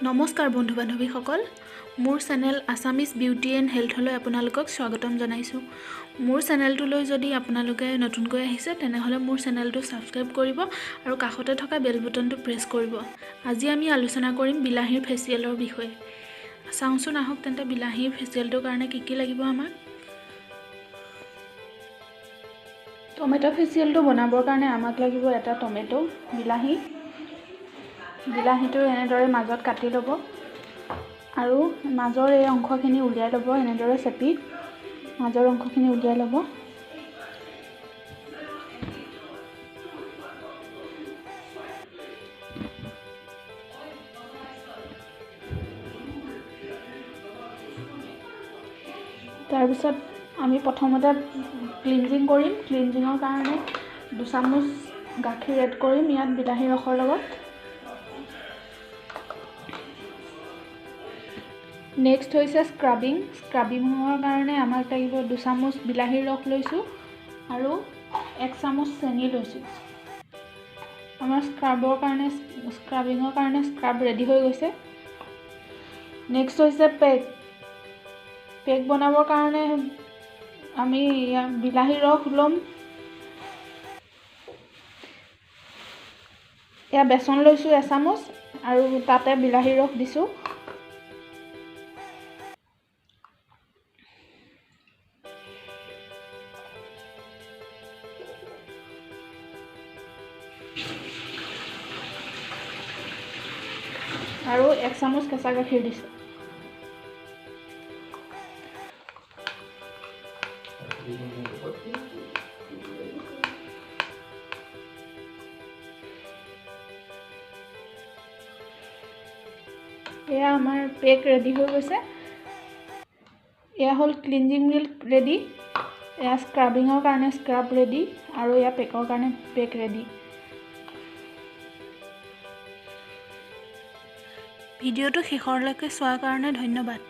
নমস্কাৰ বন্ধু বান্ধৱীসকল মোৰ চেনেল আসামিজ বিউটি এণ্ড হেল্থলৈ আপোনালোকক স্বাগতম জনাইছোঁ মোৰ চেনেলটোলৈ যদি আপোনালোকে নতুনকৈ আহিছে তেনেহলে মোৰ চেনেলটো সাবস্ক্ৰাইব কৰিব আৰু কাষতে থকা বেল বটনটো প্ৰেছ কৰিব আজি আমি আলোচনা কৰিম বিলাহীৰ ফেচিয়েলৰ বিষয়ে চাওঁচোন আহক তেন্তে বিলাহীৰ ফেচিয়েলটোৰ কাৰণে কি লাগিব আমাক টমেটো ফেচিয়েলটো বনাবৰ কাৰণে আমাক লাগিব এটা টমেটো বিলাহীটো এনেদৰে মাজত কাটি ল'ব আৰু মাজৰ এই অংশখিনি উলিয়াই ল'ব এনেদৰে চেপি মাজৰ অংশখিনি উলিয়াই ল'ব তাৰ পিছত আমি প্ৰথমতে ক্লিনজিং কৰিম ক্লিনজিঙৰ কাৰণে 2 চামুচ গাখীৰ এড কৰিম ইয়াত বিলাহী ৰসৰ লগত নেক্সট হৈছে স্ক্ৰাবিঙৰ কাৰণে আমাক লাগিব 2 চামুচ বিলাহীৰ ৰস লৈছোঁ আৰু 1 চামুচ চেনি লৈছোঁ আমাৰ স্ক্ৰাবিঙৰ কাৰণে স্ক্ৰাব ৰেডি হৈ গৈছে নেক্সট হৈছে পেক বনাবৰ কাৰণে আমি বিলাহীৰ ৰস ল'ম এয়া বেচন লৈছোঁ 1 চামুচ আৰু তাতে বিলাহীৰ ৰস দিছোঁ আৰু 1 চামুচ কেঁচা গাখীৰ দিছোঁ এয়া আমাৰ পেক ৰেডি হৈ গৈছে এয়া হ'ল ক্লিনজিং মিল্ক ৰেডি এয়া স্ক্ৰাবিঙৰ কাৰণে স্ক্ৰাব ৰেডি আৰু এয়া পেকৰ কাৰণে পেক ৰেডি ভিডিঅ'টো শেষলৈকে চোৱাৰ কাৰণে ধন্যবাদ